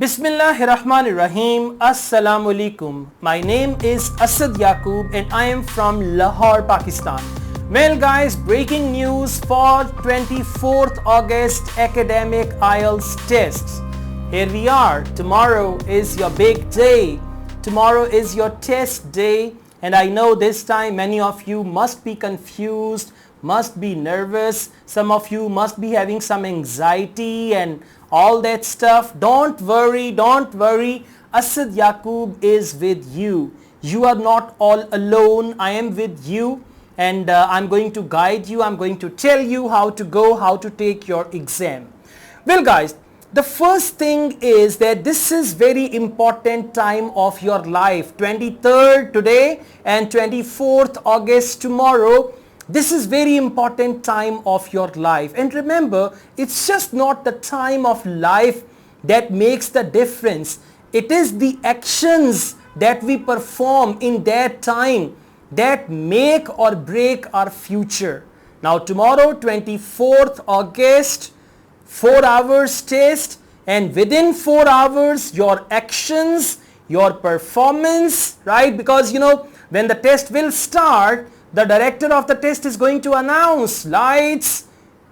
Bismillahirrahmanirrahim. Assalamu alaikum. My name is Asad Yaqub and I am from Lahore, Pakistan. Well guys, breaking news for 24th August academic Ielts tests. Here we are. Tomorrow is your big day. Tomorrow is your test day, and I know this time many of you must be confused, must be nervous. Some of you must be having some anxiety and all that stuff. Don't worry. Asad Yaqub is with you. You are not all alone. I am with you, and I'm going to guide you. I'm going to tell you how to go, how to take your exam. Well guys, the first thing is that this is very important time of your life. 23rd today and 24th August tomorrow. This is very important time of your life. And remember, it's just not the time of life that makes the difference. It is the actions that we perform in that time that make or break our future. Now tomorrow, 24th August, 4 hours test, and within 4 hours your actions, your performance, right? Because you know, when the test will start, the director of the test is going to announce lights,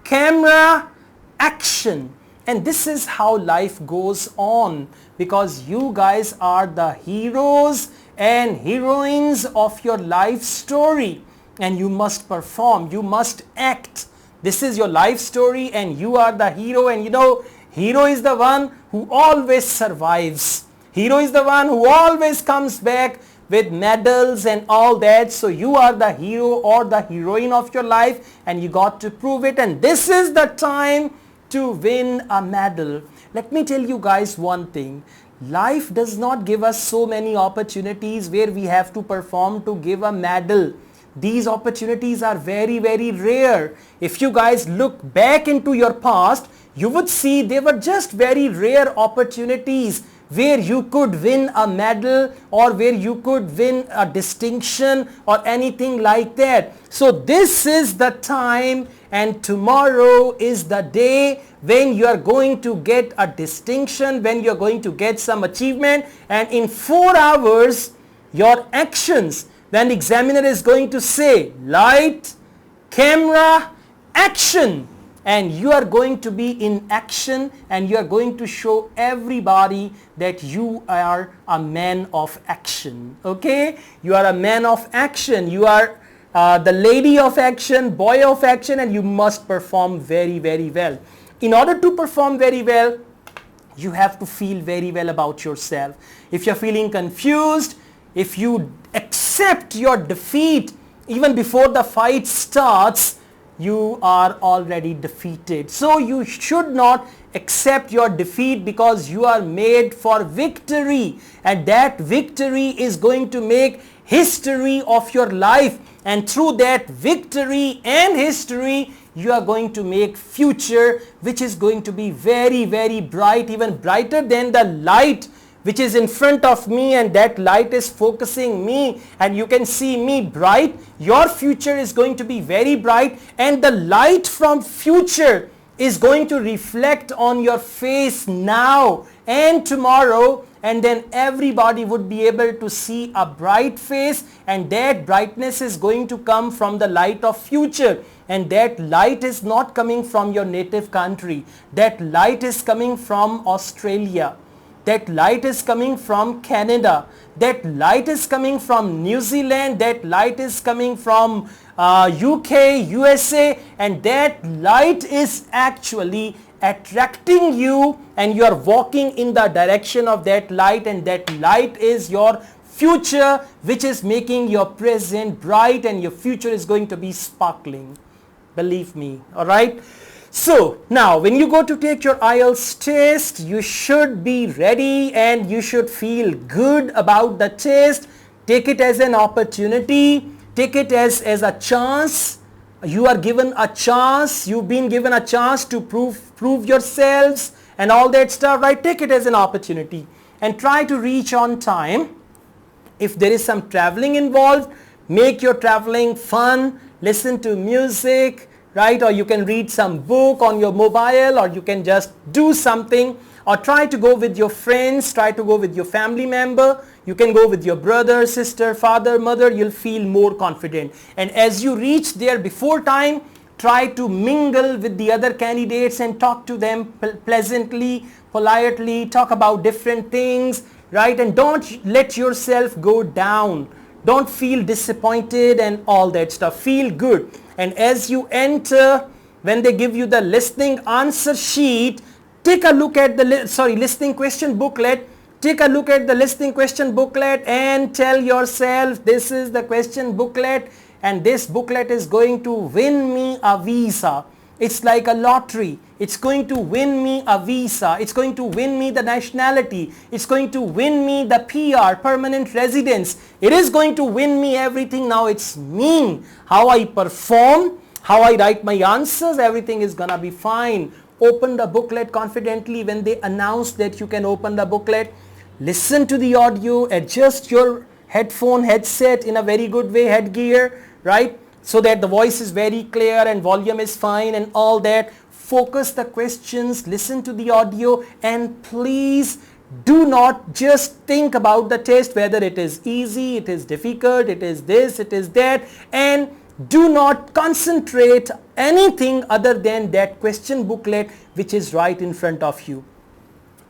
camera, action. And this is how life goes on, because you guys are the heroes and heroines of your life story, and you must perform, you must act. This is your life story and you are the hero, and you know, hero is the one who always survives. Hero is the one who always comes back with medals and all that. So you are the hero or the heroine of your life, and you got to prove it, and this is the time to win a medal. Let me tell you guys one thing. Life does not give us so many opportunities where we have to perform to give a medal. These opportunities are very rare. If you guys look back into your past, you would see they were just very rare opportunities where you could win a medal or where you could win a distinction or anything like that. So this is the time, and tomorrow is the day when you are going to get a distinction, when you are going to get some achievement, and in 4 hours your actions, when the examiner is going to say light, camera, action, and you are going to be in action, and you are going to show everybody that you are a man of action. Okay, you are a man of action, you are the lady of action, boy of action, and you must perform very well. In order to perform very well, you have to feel very well about yourself. If you're feeling confused, if you accept your defeat even before the fight starts, you are already defeated. So you should not accept your defeat, because you are made for victory, and that victory is going to make history of your life, and through that victory and history you are going to make future which is going to be very bright, even brighter than the light which is in front of me, and that light is focusing me and you can see me bright. Your future is going to be very bright, and the light from future is going to reflect on your face now and tomorrow, and then everybody would be able to see a bright face, and that brightness is going to come from the light of future, and that light is not coming from your native country. That light is coming from Australia. That light is coming from Canada. That light is coming from New Zealand. That light is coming from UK, USA, and that light is actually attracting you, and you are walking in the direction of that light, and that light is your future which is making your present bright, and your future is going to be sparkling. Believe me, alright? So now when you go to take your Ielts test, you should be ready and you should feel good about the test. Take it as an opportunity. Take it as a chance. You are given a chance. You've been given a chance to prove yourselves and all that stuff, right? Take it as an opportunity and try to reach on time. If there is some traveling involved, make your traveling fun. Listen to music, right? Or you can read some book on your mobile, or you can just do something or try to go with your friends, try to go with your family member. You can go with your brother, sister, father, mother. You'll feel more confident. And as you reach there before time, try to mingle with the other candidates and talk to them pleasantly, politely, talk about different things, right? And don't let yourself go down. Don't feel disappointed and all that stuff. Feel good. And as you enter, when they give you the listening answer sheet, take a look at the listening question booklet. Take a look at the listening question booklet and tell yourself, this is the question booklet and this booklet is going to win me a visa. It's like a lottery. It's going to win me a visa. It's going to win me the nationality. It's going to win me the PR, permanent residence. It is going to win me everything. Now it's me. How I perform, how I write my answers, everything is gonna be fine. Open the booklet confidently when they announce that you can open the booklet. Listen to the audio, adjust your headset in a very good way, headgear, right? So that the voice is very clear and volume is fine and all that. Focus the questions, listen to the audio, and please do not just think about the test, whether it is easy, it is difficult, it is this, it is that, and do not concentrate anything other than that question booklet which is right in front of you.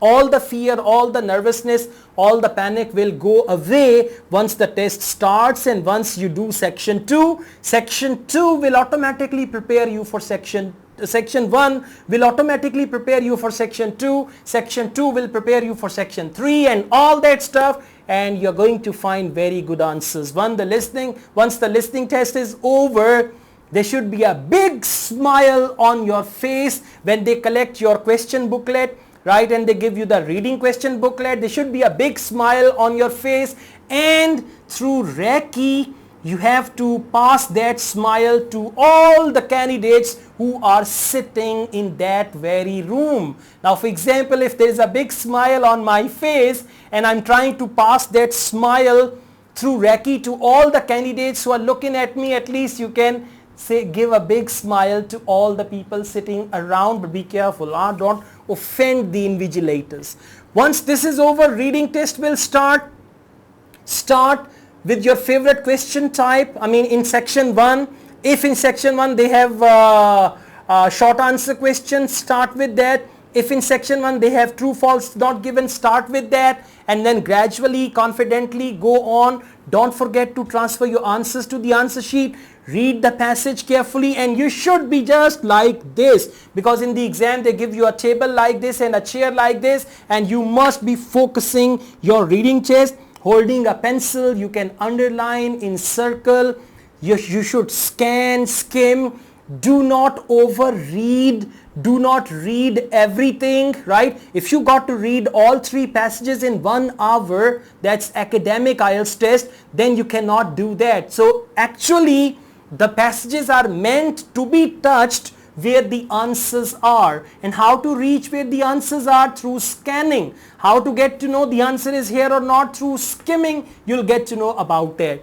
All the fear, all the nervousness, all the panic will go away once the test starts and once you do section 2. Section 2 will automatically prepare you for section 1 will automatically prepare you for section 2. Section 2 will prepare you for section 3 and all that stuff, and you're going to find very good answers. Once the listening test is over, there should be a big smile on your face when they collect your question booklet, right? And they give you the reading question booklet. There should be a big smile on your face, and through Reiki, you have to pass that smile to all the candidates who are sitting in that very room. Now, for example, if there is a big smile on my face and I'm trying to pass that smile through Reiki to all the candidates who are looking at me, at least you can give a big smile to all the people sitting around, but be careful, don't offend the invigilators. Once this is over, reading test will start. Start with your favorite question type. I mean, in section 1, if in section 1 they have short answer questions, start with that. If in section 1 they have true false not given, start with that, and then gradually, confidently go on. Don't forget to transfer your answers to the answer sheet. Read the passage carefully, and you should be just like this, because in the exam they give you a table like this and a chair like this, and you must be focusing your reading test. Holding a pencil, you can underline, encircle. You should scan, skim. Do not overread. Do not read everything, right? If you got to read all 3 passages in 1 hour, that's academic IELTS test, then you cannot do that. So actually, the passages are meant to be touched where the answers are, and how to reach where the answers are through scanning. How to get to know the answer is here or not through skimming, you'll get to know about that.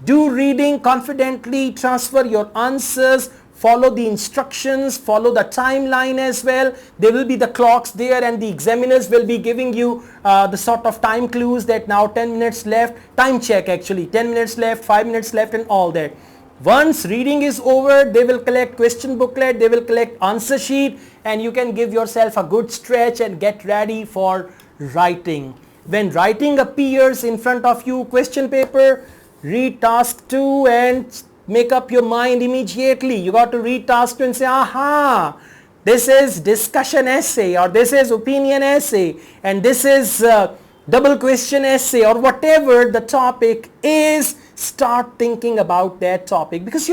Do reading confidently, transfer your answers, follow the instructions, follow the timeline as well. There will be the clocks there, and the examiners will be giving you the sort of time clues that now 10 minutes left, time check actually, 10 minutes left, 5 minutes left, and all that. Once reading is over, they will collect question booklet, they will collect answer sheet, and you can give yourself a good stretch and get ready for writing. When writing appears in front of you, question paper, read task 2 and make up your mind immediately. You got to read task 2 and say, aha, this is discussion essay, or this is opinion essay, and this is double question essay, or whatever the topic is. Start thinking about that topic, because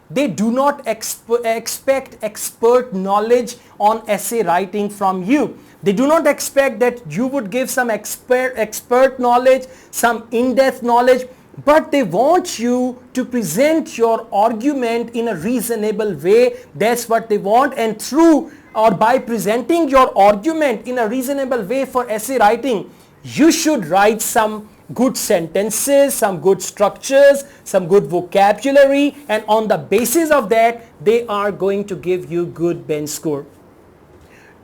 they do not expect expert knowledge on essay writing from you. They do not expect that you would give some expert knowledge, some in-depth knowledge, but they want you to present your argument in a reasonable way. That's what they want, and through or by presenting your argument in a reasonable way for essay writing, you should write some good sentences, some good structures, some good vocabulary, and on the basis of that, they are going to give you good bench score.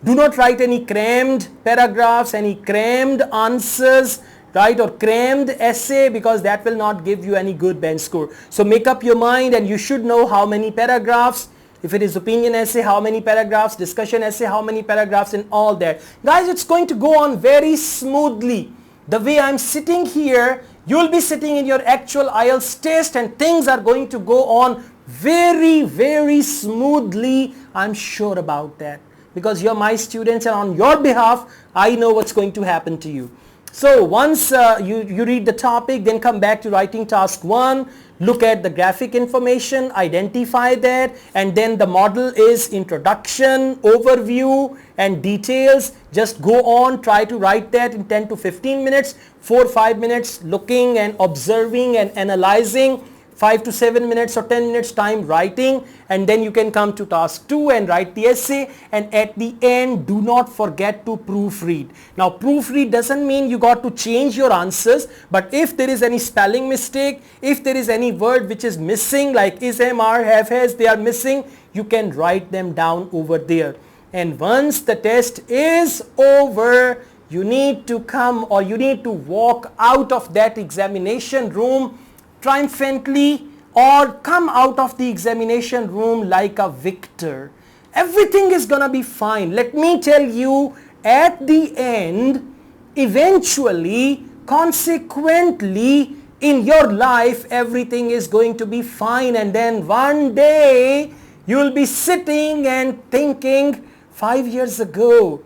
Do not write any crammed paragraphs, any crammed answers, right, or crammed essay, because that will not give you any good bench score. So make up your mind, and you should know how many paragraphs. If it is opinion essay, how many paragraphs, discussion essay, how many paragraphs, and all that. Guys, it's going to go on very smoothly. The way I'm sitting here, you'll be sitting in your actual IELTS test, and things are going to go on very, very smoothly. I'm sure about that, because you're my students, and on your behalf, I know what's going to happen to you. So once you read the topic, then come back to writing task 1, look at the graphic information, identify that, and then the model is introduction, overview, and details. Just go on, try to write that in 10 to 15 minutes, 4 or 5 minutes looking and observing and analyzing, 5 to 7 minutes or 10 minutes time writing, and then you can come to task 2 and write the essay, and at the end do not forget to proofread. Now proofread doesn't mean you got to change your answers, but if there is any spelling mistake, if there is any word which is missing, like is, am, are, have, has, they are missing, you can write them down over there. And once the test is over, you need to come, or you need to walk out of that examination room triumphantly, or come out of the examination room like a victor. Everything is gonna be fine. Let me tell you, at the end, eventually, consequently, in your life, everything is going to be fine, and then one day you will be sitting and thinking, 5 years ago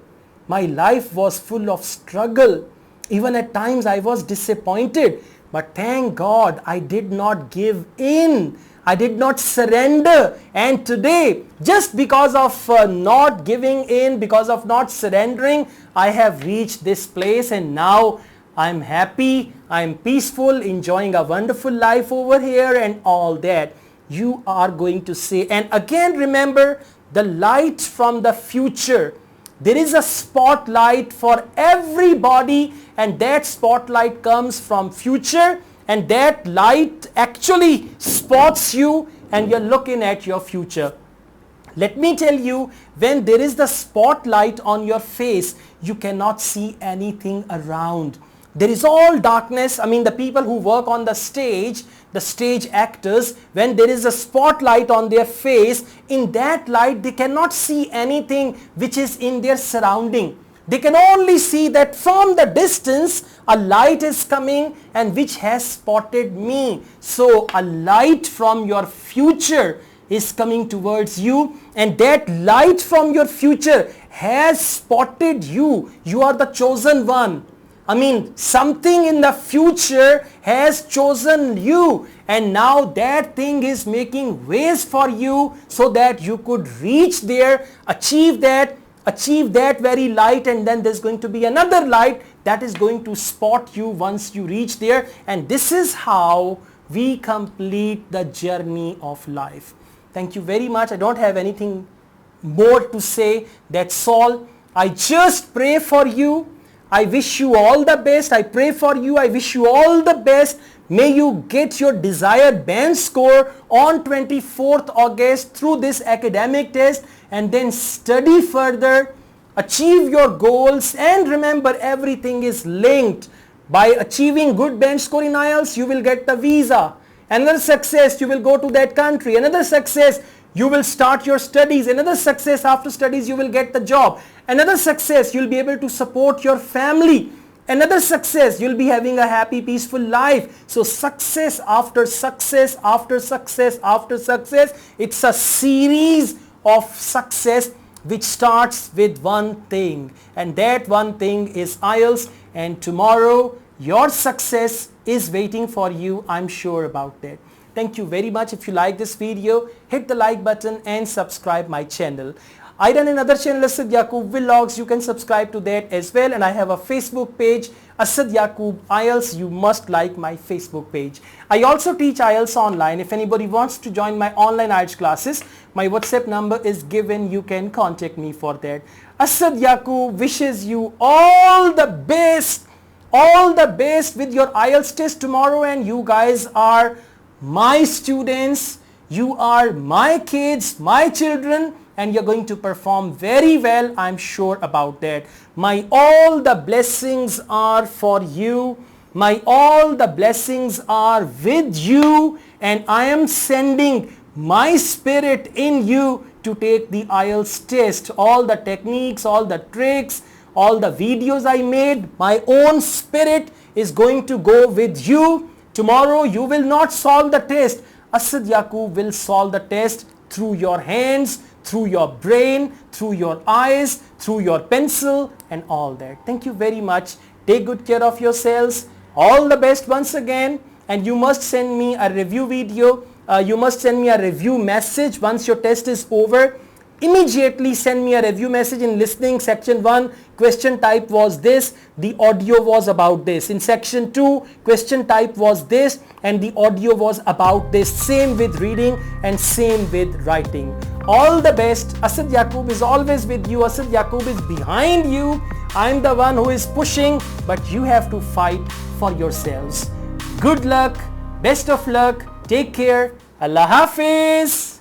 my life was full of struggle. Even at times I was disappointed. But thank God I did not give in. I did not surrender. And today, just because of not giving in, because of not surrendering, I have reached this place, and now I'm happy, I'm peaceful, enjoying a wonderful life over here and all that. You are going to say, and again remember, the light from the future. There is a spotlight for everybody, and that spotlight comes from future, and that light actually spots you, and you're looking at your future. Let me tell you, when there is the spotlight on your face, you cannot see anything around. There is all darkness. I mean, the people who work on the stage actors, when there is a spotlight on their face, in that light they cannot see anything which is in their surrounding. They can only see that from the distance a light is coming and which has spotted me. So a light from your future is coming towards you, and that light from your future has spotted you. You are the chosen one. I mean, something in the future has chosen you, and now that thing is making ways for you so that you could reach there, achieve that very light, and then there's going to be another light that is going to spot you once you reach there. And this is how we complete the journey of life. Thank you very much. I don't have anything more to say. That's all. I just pray for you. I wish you all the best. I pray for you. I wish you all the best. May you get your desired band score on 24th August through this academic test, and then study further, achieve your goals, and remember, everything is linked. By achieving good band score in IELTS, you will get the visa. Another success, you will go to that country. Another success, you will start your studies. Another success, after studies you will get the job. Another success, you'll be able to support your family. Another success, you'll be having a happy, peaceful life. So success after success after success after success. It's a series of success which starts with one thing, and that one thing is IELTS. And tomorrow your success is waiting for you. I'm sure about that. Thank you very much. If you like this video, hit the like button and subscribe my channel. I run another channel, Asad Yaqub Vlogs. You can subscribe to that as well. And I have a Facebook page, Asad Yaqub IELTS. You must like my Facebook page. I also teach IELTS online. If anybody wants to join my online IELTS classes, my WhatsApp number is given. You can contact me for that. Asad Yaqub wishes you all the best with your IELTS test tomorrow. And you guys are my students. You are my kids, my children. and you're going to perform very well. I'm sure about that. My all the blessings are for you. My all the blessings are with you, and I am sending my spirit in you to take the Ielts test. All the techniques, all the tricks, all the videos I made, my own spirit is going to go with you. Tomorrow you will not solve the test. Asad Yaqub will solve the test through your hands, through your brain, through your eyes, through your pencil and all that. Thank you very much. Take good care of yourselves. All the best once again, and you must send me a review video. You must send me a review message once your test is over. Immediately send me a review message in listening. Section 1, question type was this, the audio was about this. In section 2, question type was this and the audio was about this. Same with reading and same with writing. All the best. Asad Yaqub is always with you. Asad Yaqub is behind you. I'm the one who is pushing, but you have to fight for yourselves. Good luck. Best of luck. Take care. Allah Hafiz.